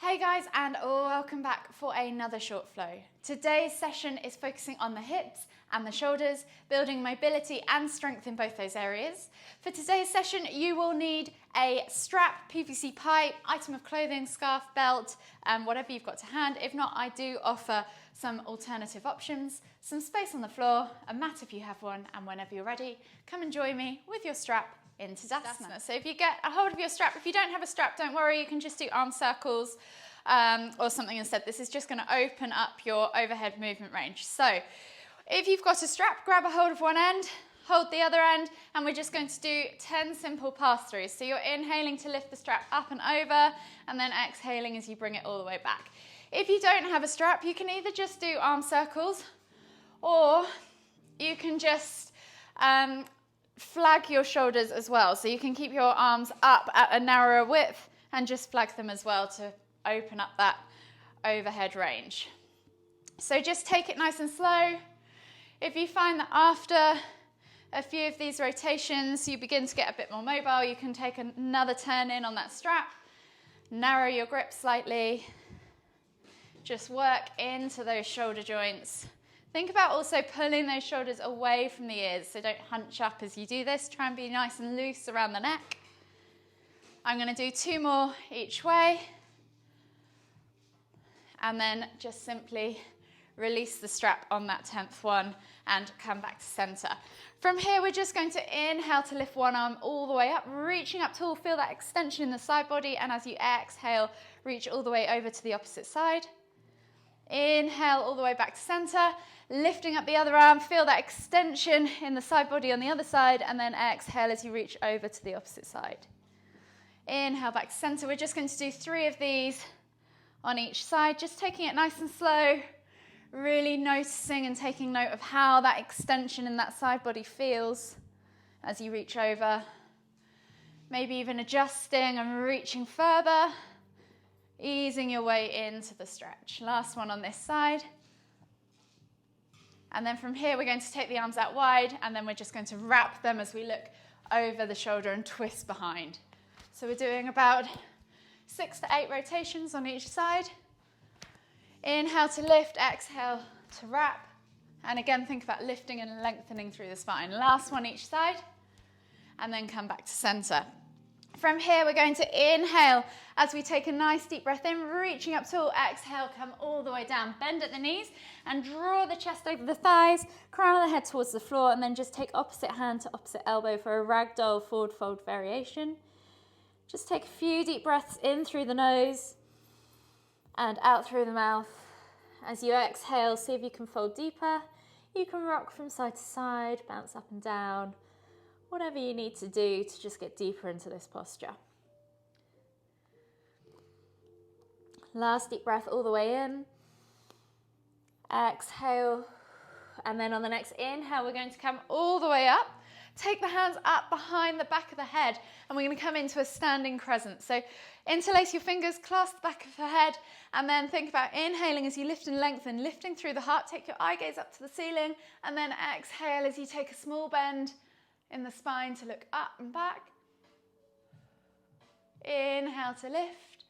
Hey guys, and welcome back for another short flow. Today's session is focusing on the hips and the shoulders, building mobility and strength in both those areas. For today's session, you will need a strap, PVC pipe, item of clothing, scarf, belt, whatever you've got to hand. If not, I do offer some alternative options, some space on the floor, a mat if you have one, and whenever you're ready, come and join me with your strap into Tadasana. So if you get a hold of your strap, if you don't have a strap, don't worry, you can just do arm circles or something instead. This is just going to open up your overhead movement range. So if you've got a strap, grab a hold of one end, hold the other end, and we're just going to do 10 simple pass-throughs. So you're inhaling to lift the strap up and over, and then exhaling as you bring it all the way back. If you don't have a strap, you can either just do arm circles, or you can just flag your shoulders as well. So you can keep your arms up at a narrower width and just flag them as well to open up that overhead range. So just take it nice and slow. If you find that after a few of these rotations you begin to get a bit more mobile, you can take another turn in on that strap, narrow your grip slightly, just work into those shoulder joints. Think about also pulling those shoulders away from the ears, so don't hunch up as you do this. Try and be nice and loose around the neck. I'm going to do 2 more each way, and then just simply release the strap on that 10th one and come back to center. From here, we're just going to inhale to lift one arm all the way up, reaching up tall. Feel that extension in the side body, and as you exhale, reach all the way over to the opposite side. Inhale all the way back to center, lifting up the other arm, feel that extension in the side body on the other side, and then exhale as you reach over to the opposite side. Inhale back to center. We're just going to do 3 of these on each side, just taking it nice and slow, really noticing and taking note of how that extension in that side body feels as you reach over. Maybe even adjusting and reaching further, easing your way into the stretch. Last one on this side. And then from here, we're going to take the arms out wide, and then we're just going to wrap them as we look over the shoulder and twist behind. So we're doing about 6 to 8 rotations on each side. Inhale to lift, exhale to wrap. And again, think about lifting and lengthening through the spine. Last one each side, and then come back to center. From here, we're going to inhale as we take a nice deep breath in, reaching up tall. Exhale, come all the way down. Bend at the knees and draw the chest over the thighs, crown of the head towards the floor, and then just take opposite hand to opposite elbow for a ragdoll forward fold variation. Just take a few deep breaths in through the nose and out through the mouth. As you exhale, see if you can fold deeper. You can rock from side to side, bounce up and down. Whatever you need to do to just get deeper into this posture. Last deep breath all the way in. Exhale. And then on the next inhale, we're going to come all the way up. Take the hands up behind the back of the head, and we're going to come into a standing crescent. So interlace your fingers, clasp the back of the head, and then think about inhaling as you lift and lengthen, lifting through the heart. Take your eye gaze up to the ceiling, and then exhale as you take a small bend in the spine to look up and back. Inhale to lift,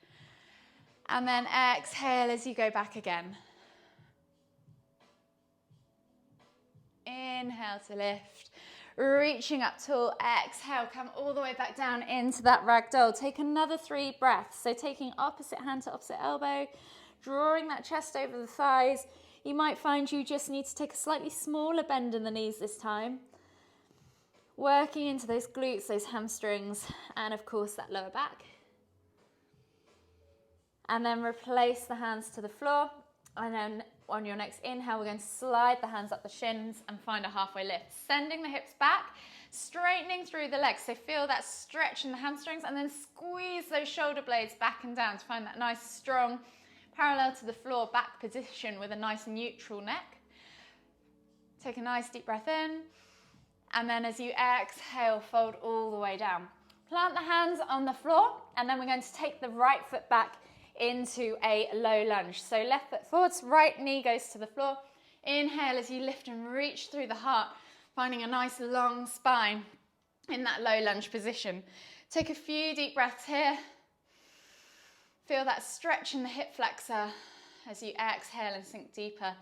and then exhale as you go back again. Inhale to lift, reaching up tall. Exhale, come all the way back down into that ragdoll. Take another 3 breaths. So taking opposite hand to opposite elbow, drawing that chest over the thighs. You might find you just need to take a slightly smaller bend in the knees this time. Working into those glutes, those hamstrings, and of course that lower back. And then replace the hands to the floor. And then on your next inhale, we're going to slide the hands up the shins and find a halfway lift. Sending the hips back, straightening through the legs. So feel that stretch in the hamstrings, and then squeeze those shoulder blades back and down to find that nice, strong, parallel to the floor back position with a nice neutral neck. Take a nice deep breath in. And then as you exhale, fold all the way down. Plant the hands on the floor, and then we're going to take the right foot back into a low lunge. So left foot forwards, right knee goes to the floor. Inhale as you lift and reach through the heart, finding a nice long spine in that low lunge position. Take a few deep breaths here. Feel that stretch in the hip flexor as you exhale and sink deeper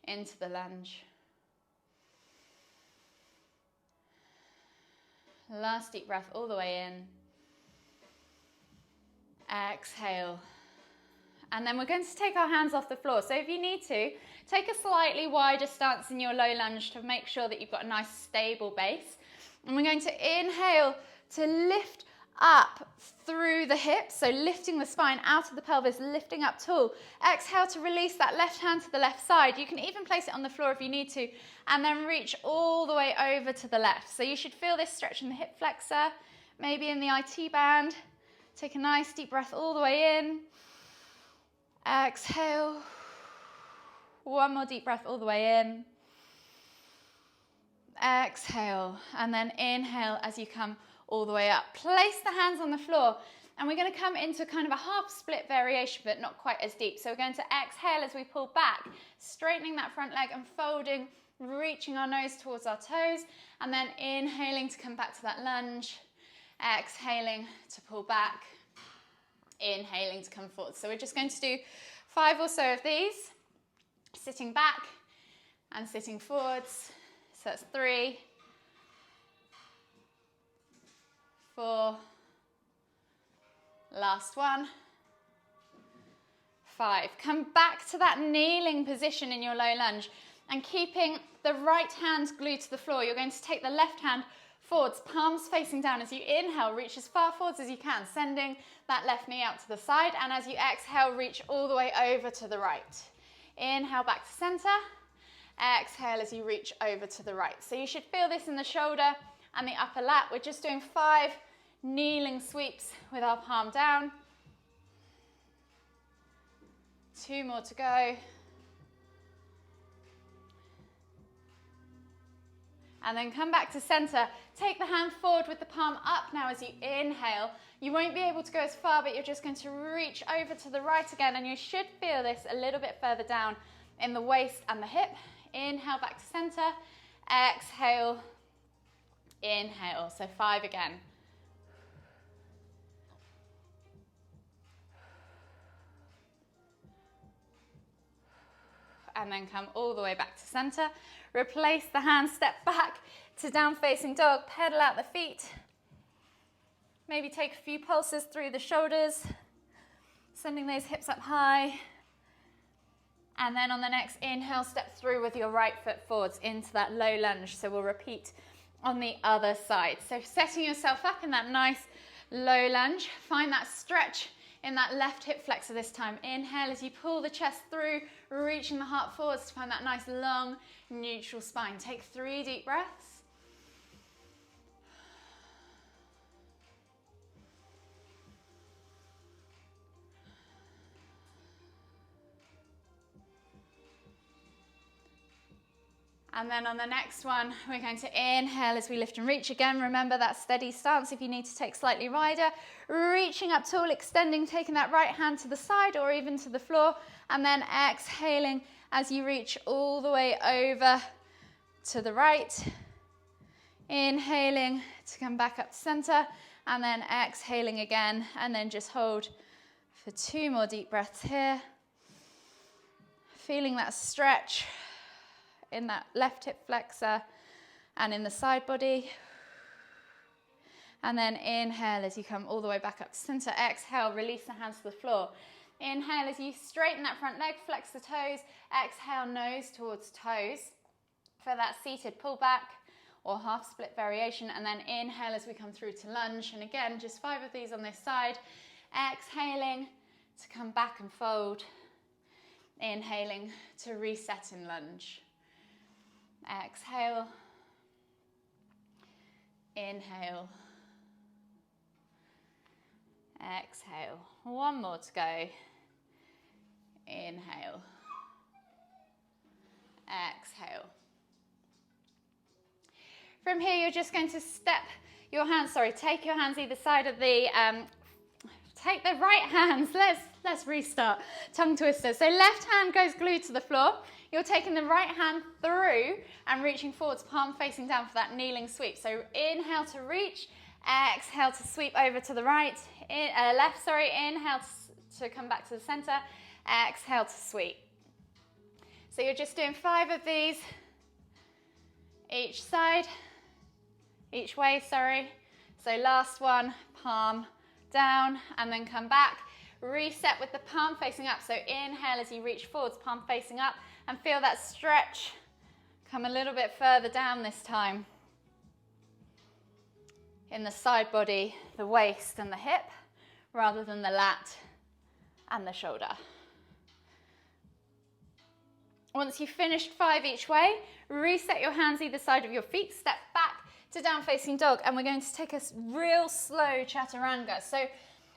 into the lunge. Last deep breath all the way in. Exhale. And then we're going to take our hands off the floor. So if you need to, take a slightly wider stance in your low lunge to make sure that you've got a nice stable base. And we're going to inhale to lift up through the hips, so lifting the spine out of the pelvis, lifting up tall. Exhale to release that left hand to the left side. You can even place it on the floor if you need to, and then reach all the way over to the left. So you should feel this stretch in the hip flexor, maybe in the IT band. Take a nice deep breath all the way in. Exhale. One more deep breath all the way in. Exhale, and then inhale as you come all the way up. Place the hands on the floor, and we're going to come into kind of a half split variation, but not quite as deep. So we're going to exhale as we pull back, straightening that front leg and folding, reaching our nose towards our toes, and then inhaling to come back to that lunge, exhaling to pull back, inhaling to come forward. So we're just going to do 5 or so of these, sitting back and sitting forwards. So that's 3, 4, last one, 5. Come back to that kneeling position in your low lunge and keeping the right hand glued to the floor. You're going to take the left hand forwards, palms facing down. As you inhale, reach as far forwards as you can, sending that left knee out to the side. And as you exhale, reach all the way over to the right. Inhale back to center. Exhale as you reach over to the right. So you should feel this in the shoulder and the upper lat. We're just doing 5 kneeling sweeps with our palm down. 2 more to go. And then come back to center. Take the hand forward with the palm up now as you inhale. You won't be able to go as far, but you're just going to reach over to the right again, and you should feel this a little bit further down in the waist and the hip. Inhale back to center. Exhale. Inhale. So 5 again. And then come all the way back to center. Replace the hands, step back to down facing dog, pedal out the feet. Maybe take a few pulses through the shoulders, sending those hips up high. And then on the next inhale, step through with your right foot forwards into that low lunge. So we'll repeat on the other side. So setting yourself up in that nice low lunge, find that stretch in that left hip flexor this time. Inhale as you pull the chest through, reaching the heart forwards to find that nice long neutral spine. Take 3 deep breaths. And then on the next one, we're going to inhale as we lift and reach again. Remember that steady stance if you need to take slightly wider. Reaching up tall, extending, taking that right hand to the side or even to the floor. And then exhaling as you reach all the way over to the right. Inhaling to come back up to center. And then exhaling again. And then just hold for 2 more deep breaths here. Feeling that stretch in that left hip flexor and in the side body. And then inhale as you come all the way back up to center. Exhale, release the hands to the floor. Inhale as you straighten that front leg, flex the toes. Exhale, nose towards toes for that seated pull back or half split variation. And then inhale as we come through to lunge. And again, just 5 of these on this side. Exhaling to come back and fold. Inhaling to reset in lunge. Exhale, inhale, exhale. 1 more to go. Inhale, exhale. From here, you're just going to take your hands either side of the, take the right hands, let's restart, tongue twister. So left hand goes glued to the floor. You're taking the right hand through and reaching forwards, palm facing down for that kneeling sweep. So inhale to reach, Exhale to sweep over to the right, left, sorry. Inhale to come back to the center. Exhale to sweep. So you're just doing 5 of these each side, each way, sorry. So last one, palm down, and then come back. Reset with the palm facing up. So inhale as you reach forwards, palm facing up, and feel that stretch. Come a little bit further down this time. In the side body, the waist and the hip, rather than the lat and the shoulder. Once you've finished 5 each way, reset your hands either side of your feet, step back to down facing dog, and we're going to take a real slow chaturanga. So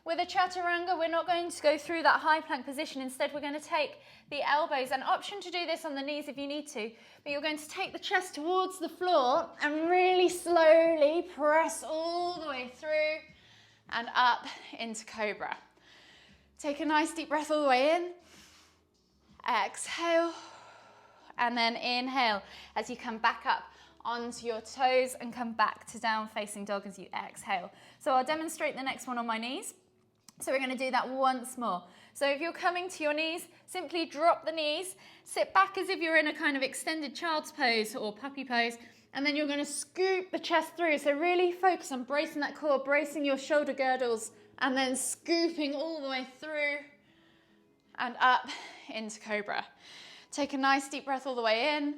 with a chaturanga, we're not going to go through that high plank position. Instead, we're going to take the elbows, an option to do this on the knees if you need to, but you're going to take the chest towards the floor and really slowly press all the way through and up into cobra. Take a nice deep breath all the way in. Exhale. And then inhale as you come back up onto your toes and come back to down facing dog as you exhale. So I'll demonstrate the next one on my knees. So we're going to do that once more. So if you're coming to your knees, simply drop the knees, sit back as if you're in a kind of extended child's pose or puppy pose, and then you're going to scoop the chest through. So really focus on bracing that core, bracing your shoulder girdles, and then scooping all the way through and up into cobra. Take a nice deep breath all the way in.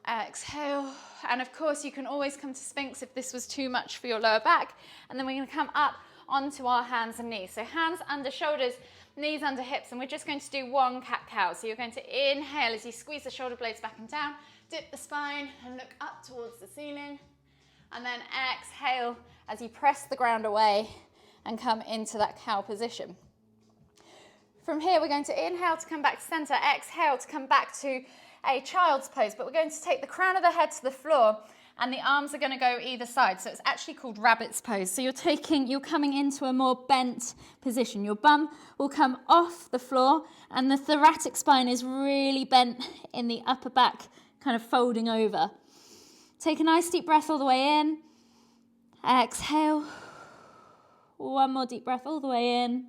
Exhale. And of course, you can always come to Sphinx if this was too much for your lower back. And then we're going to come up onto our hands and knees. So hands under shoulders, knees under hips, and we're just going to do one cat-cow. So you're going to inhale as you squeeze the shoulder blades back and down, dip the spine and look up towards the ceiling. And then exhale as you press the ground away and come into that cow position. From here, we're going to inhale to come back to center, exhale to come back to a child's pose, but we're going to take the crown of the head to the floor and the arms are going to go either side. So it's actually called rabbit's pose. So you're coming into a more bent position. Your bum will come off the floor and the thoracic spine is really bent in the upper back, kind of folding over. Take a nice deep breath all the way in. Exhale. One more deep breath all the way in.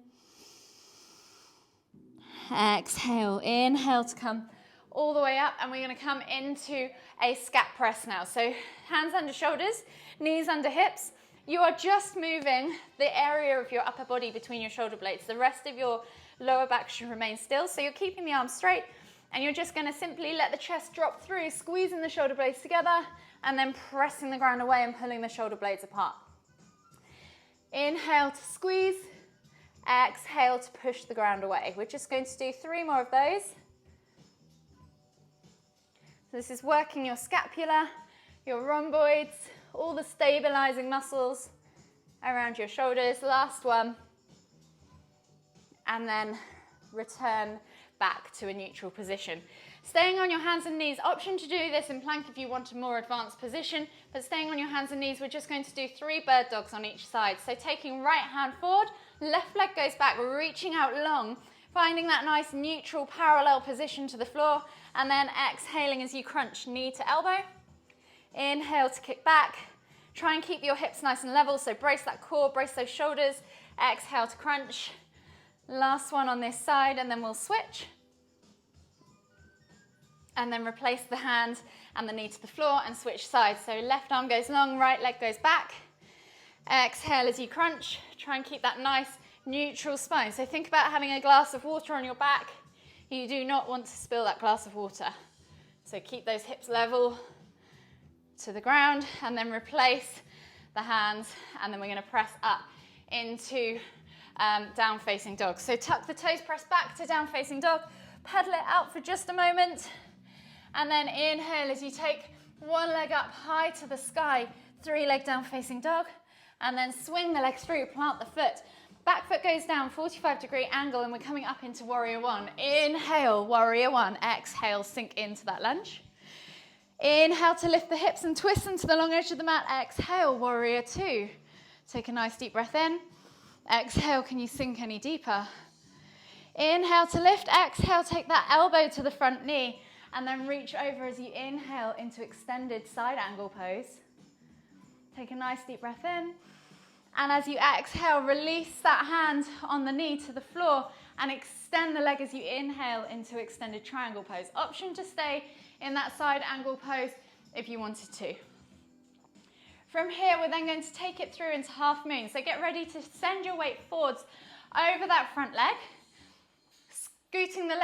Exhale. Inhale to come all the way up, and we're going to come into a scat press now. So hands under shoulders, knees under hips. You are just moving the area of your upper body between your shoulder blades. The rest of your lower back should remain still. So you're keeping the arms straight, and you're just going to simply let the chest drop through, squeezing the shoulder blades together, and then pressing the ground away and pulling the shoulder blades apart. Inhale to squeeze. Exhale to push the ground away. We're just going to do 3 more of those. So this is working your scapula, your rhomboids, all the stabilizing muscles around your shoulders. Last one. And then return back to a neutral position. Staying on your hands and knees, option to do this in plank if you want a more advanced position, but staying on your hands and knees, we're just going to do 3 bird dogs on each side. So taking right hand forward, left leg goes back, reaching out long, finding that nice neutral parallel position to the floor, and then exhaling as you crunch knee to elbow. Inhale to kick back. Try and keep your hips nice and level, so brace that core, brace those shoulders. Exhale to crunch. Last one on this side, and then we'll switch. And then replace the hand and the knee to the floor and switch sides. So left arm goes long, right leg goes back. Exhale as you crunch. Try and keep that nice neutral spine. So think about having a glass of water on your back. You do not want to spill that glass of water. So keep those hips level to the ground, and then replace the hands, and then we're going to press up into down facing dog. So tuck the toes, press back to down facing dog, pedal it out for just a moment. And then inhale as you take one leg up high to the sky, 3 leg down facing dog, and then swing the legs through, plant the foot. Back foot goes down, 45-degree angle, and we're coming up into warrior one. Inhale, warrior one. Exhale, sink into that lunge. Inhale to lift the hips and twist into the long edge of the mat. Exhale, warrior two. Take a nice deep breath in. Exhale, can you sink any deeper? Inhale to lift, exhale, take that elbow to the front knee, and then reach over as you inhale into extended side angle pose. Take a nice deep breath in. And as you exhale, release that hand on the knee to the floor and extend the leg as you inhale into extended triangle pose. Option to stay in that side angle pose if you wanted to. From here, we're then going to take it through into half moon. So get ready to send your weight forwards over that front leg, scooting the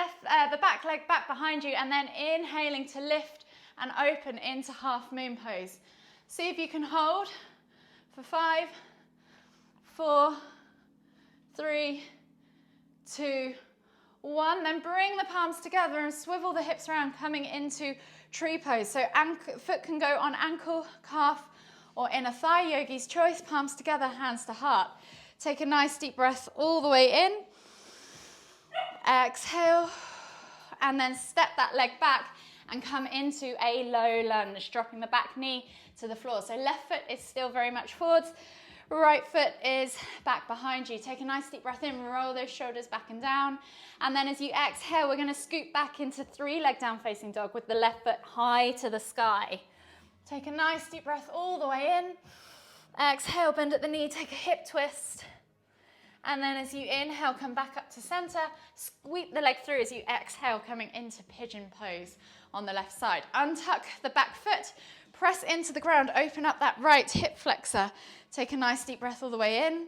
back leg back behind you, and then inhaling to lift and open into half moon pose. See if you can hold for 5, 4, 3, 2, 1. Then bring the palms together and swivel the hips around, coming into tree pose. So foot can go on ankle, calf, or inner thigh, yogi's choice. Palms together, hands to heart. Take a nice deep breath all the way in. Exhale, and then step that leg back and come into a low lunge, dropping the back knee to the floor. So left foot is still very much forwards. Right foot is back behind you. Take a nice deep breath in, roll those shoulders back and down. And then as you exhale, we're going to scoot back into 3-leg down facing dog with the left foot high to the sky. Take a nice deep breath all the way in. Exhale, bend at the knee, take a hip twist. And then as you inhale, come back up to center, sweep the leg through as you exhale, coming into pigeon pose on the left side. Untuck the back foot, press into the ground, open up that right hip flexor. Take a nice deep breath all the way in.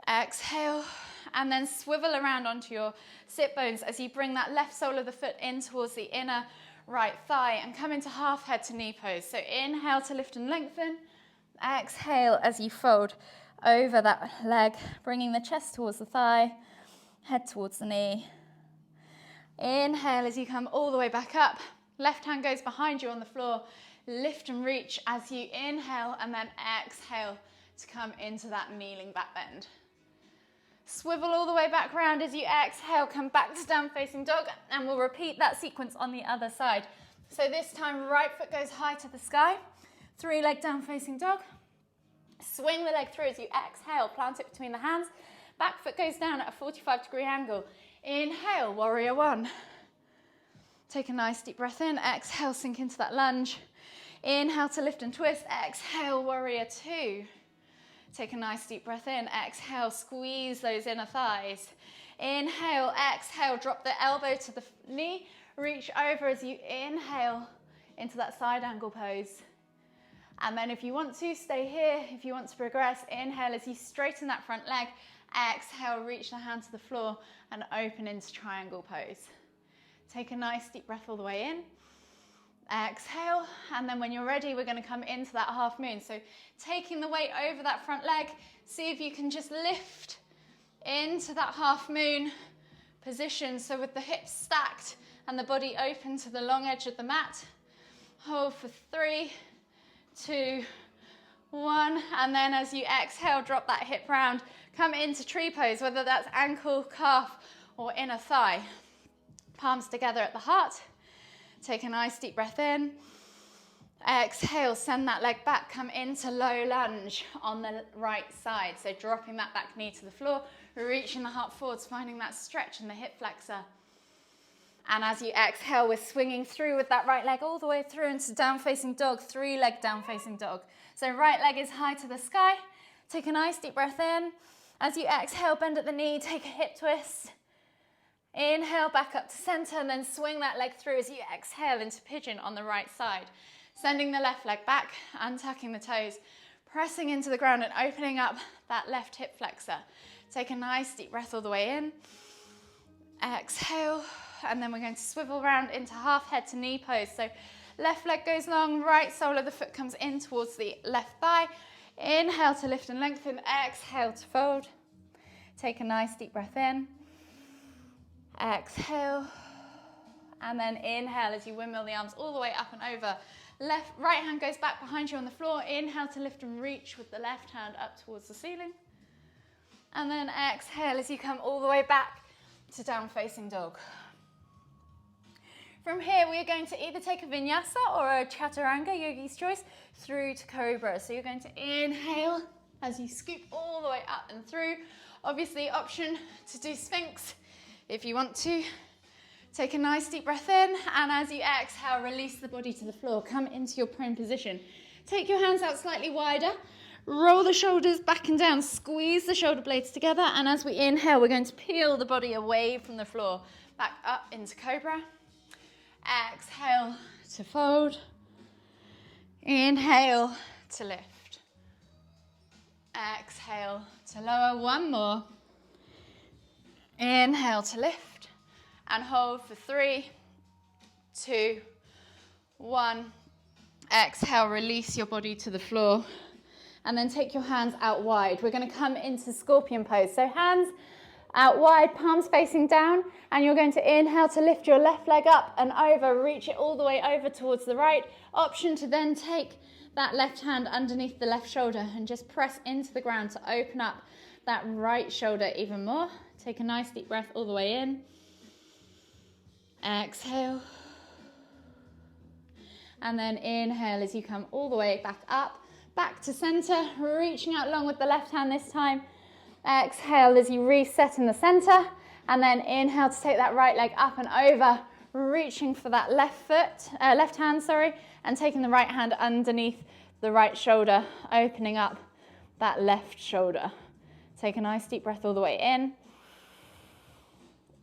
Exhale, and then swivel around onto your sit bones as you bring that left sole of the foot in towards the inner right thigh and come into half head to knee pose. So inhale to lift and lengthen. Exhale as you fold over that leg, bringing the chest towards the thigh, head towards the knee. Inhale as you come all the way back up. Left hand goes behind you on the floor. Lift and reach as you inhale, and then exhale to come into that kneeling back bend. Swivel all the way back around as you exhale, come back to down facing dog, and we'll repeat that sequence on the other side. So this time, right foot goes high to the sky, 3-leg down facing dog. Swing the leg through as you exhale, plant it between the hands. Back foot goes down at a 45-degree angle. Inhale, warrior 1. Take a nice deep breath in, exhale, sink into that lunge. Inhale to lift and twist, exhale, warrior 2. Take a nice deep breath in, exhale, squeeze those inner thighs. Inhale, exhale, drop the elbow to the knee, reach over as you inhale into that side angle pose. And then if you want to, stay here. If you want to progress, inhale as you straighten that front leg, exhale, reach the hand to the floor and open into triangle pose. Take a nice deep breath all the way in. Exhale, and then when you're ready, we're going to come into that half moon. So taking the weight over that front leg, see if you can just lift into that half moon position. So with the hips stacked and the body open to the long edge of the mat. Hold for 3, 2, 1. And then as you exhale, drop that hip round. Come into tree pose, whether that's ankle, calf, or inner thigh. Palms together at the heart. Take a nice deep breath in. Exhale, send that leg back. Come into low lunge on the right side. So dropping that back knee to the floor, reaching the heart forwards, finding that stretch in the hip flexor. And as you exhale, we're swinging through with that right leg all the way through into down facing dog, 3-leg down facing dog. So right leg is high to the sky. Take a nice deep breath in. As you exhale, bend at the knee, take a hip twist. Inhale back up to center, and then swing that leg through as you exhale into pigeon on the right side. Sending the left leg back, untucking the toes, pressing into the ground and opening up that left hip flexor. Take a nice deep breath all the way in. Exhale, and then we're going to swivel around into half head to knee pose. So left leg goes long, right sole of the foot comes in towards the left thigh. Inhale to lift and lengthen, exhale to fold. Take a nice deep breath in. Exhale, and then inhale as you windmill the arms all the way up and over. Right hand goes back behind you on the floor. Inhale to lift and reach with the left hand up towards the ceiling. And then exhale as you come all the way back to down facing dog. From here, we are going to either take a vinyasa or a chaturanga, yogi's choice, through to cobra. So you're going to inhale as you scoop all the way up and through. Obviously, option to do sphinx if you want to. Take a nice deep breath in, and as you exhale, release the body to the floor. Come into your prone position. Take your hands out slightly wider. Roll the shoulders back and down. Squeeze the shoulder blades together. And as we inhale, we're going to peel the body away from the floor. Back up into cobra. Exhale to fold. Inhale to lift. Exhale to lower. One more. Inhale to lift. And hold for 3, 2, 1. Exhale, release your body to the floor. And then take your hands out wide. We're going to come into scorpion pose. So hands out wide, palms facing down. And you're going to inhale to lift your left leg up and over. Reach it all the way over towards the right. Option to then take that left hand underneath the left shoulder and just press into the ground to open up that right shoulder even more. Take a nice deep breath all the way in. Exhale. And then inhale as you come all the way back up, back to center, reaching out long with the left hand this time. Exhale as you reset in the center, and then inhale to take that right leg up and over, reaching for that left hand, and taking the right hand underneath the right shoulder, opening up that left shoulder. Take a nice deep breath all the way in.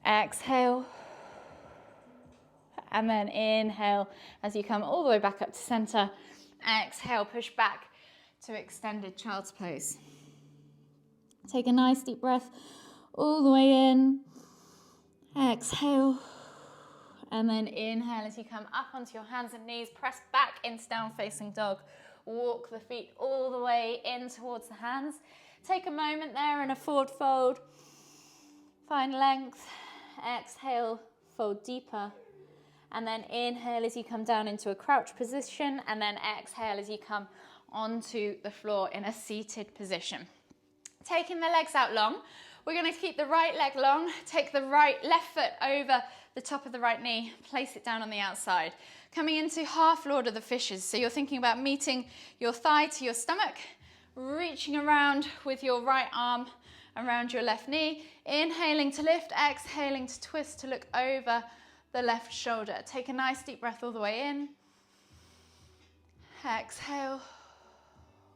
Exhale. And then inhale as you come all the way back up to center. Exhale, push back to extended child's pose. Take a nice deep breath all the way in. Exhale. And then inhale as you come up onto your hands and knees. Press back into down facing dog. Walk the feet all the way in towards the hands. Take a moment there in a forward fold. Find length. Exhale, fold deeper. And then inhale as you come down into a crouch position, and then exhale as you come onto the floor in a seated position. Taking the legs out long, we're going to keep the right leg long, take the left foot over the top of the right knee, place it down on the outside. Coming into half Lord of the Fishes, so you're thinking about meeting your thigh to your stomach, reaching around with your right arm around your left knee, inhaling to lift, exhaling to twist to look over the left shoulder. Take a nice deep breath all the way in. Exhale.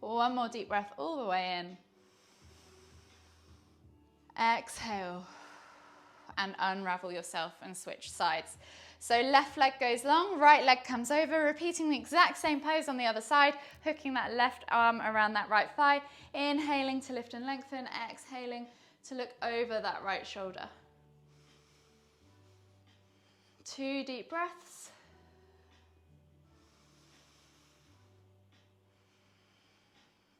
One more deep breath all the way in. Exhale. And unravel yourself and switch sides. So left leg goes long, right leg comes over, repeating the exact same pose on the other side, hooking that left arm around that right thigh, inhaling to lift and lengthen, exhaling to look over that right shoulder. 2 deep breaths.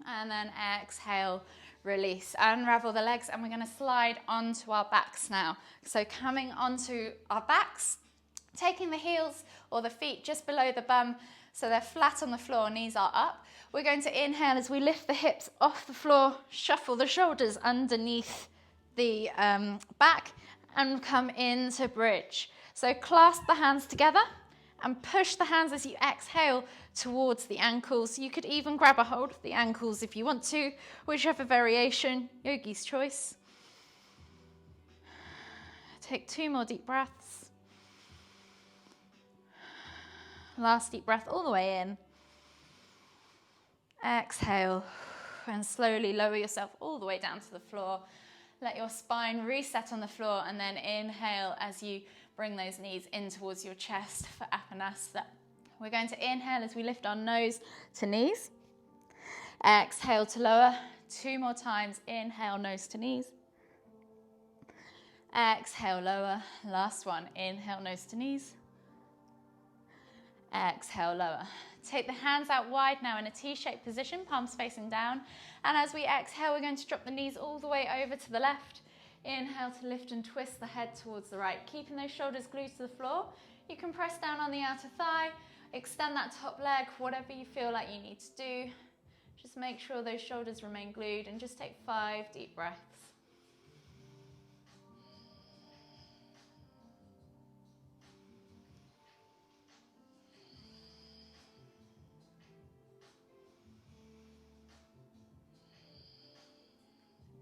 And then exhale, release. Unravel the legs, and we're going to slide onto our backs now. So coming onto our backs, taking the heels or the feet just below the bum so they're flat on the floor, knees are up. We're going to inhale as we lift the hips off the floor, shuffle the shoulders underneath the back, and come into bridge. So clasp the hands together and push the hands as you exhale towards the ankles. You could even grab a hold of the ankles if you want to, whichever variation, yogi's choice. Take 2 more deep breaths. Last deep breath all the way in. Exhale and slowly lower yourself all the way down to the floor. Let your spine reset on the floor, and then inhale as you bring those knees in towards your chest for Apanasta. We're going to inhale as we lift our nose to knees. Exhale to lower. 2 more times. Inhale, nose to knees. Exhale, lower. Last one. Inhale, nose to knees. Exhale, lower. Take the hands out wide now in a T-shaped position, palms facing down. And as we exhale, we're going to drop the knees all the way over to the left. Inhale to lift and twist the head towards the right, keeping those shoulders glued to the floor. You can press down on the outer thigh, extend that top leg, whatever you feel like you need to do. Just make sure those shoulders remain glued, and just take 5 deep breaths.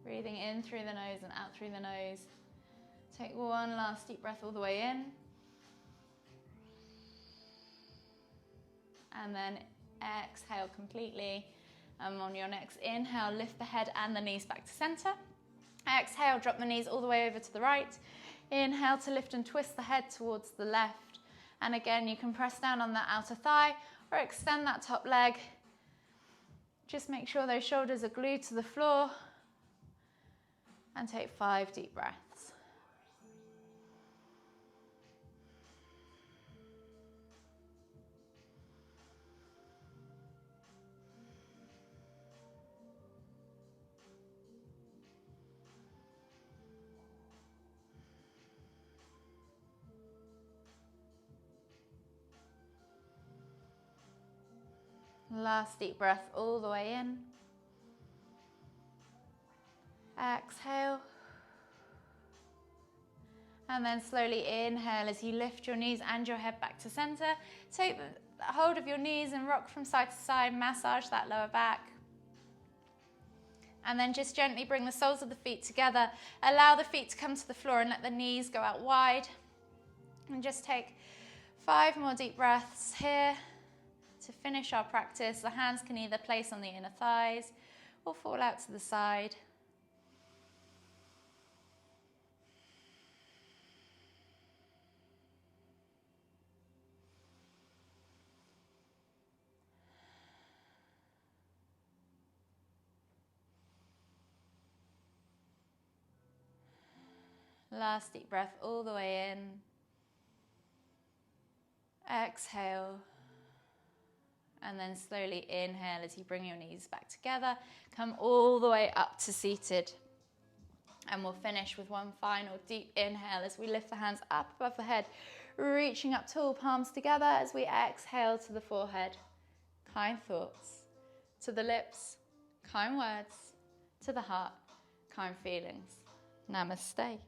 Breathing in through the nose and out through the nose. Take 1 last deep breath all the way in. And then exhale completely. And on your next inhale, lift the head and the knees back to center. Exhale, drop the knees all the way over to the right. Inhale to lift and twist the head towards the left. And again, you can press down on that outer thigh or extend that top leg. Just make sure those shoulders are glued to the floor. And take 5 deep breaths. Last deep breath all the way in. Exhale. And then slowly inhale as you lift your knees and your head back to center. Take the hold of your knees and rock from side to side, massage that lower back. And then just gently bring the soles of the feet together. Allow the feet to come to the floor and let the knees go out wide. And just take 5 more deep breaths here. To finish our practice, the hands can either place on the inner thighs or fall out to the side. Last deep breath all the way in. Exhale. And then slowly inhale as you bring your knees back together. Come all the way up to seated. And we'll finish with one final deep inhale as we lift the hands up above the head, reaching up tall, palms together as we exhale to the forehead. Kind thoughts. To the lips, kind words. To the heart, kind feelings. Namaste.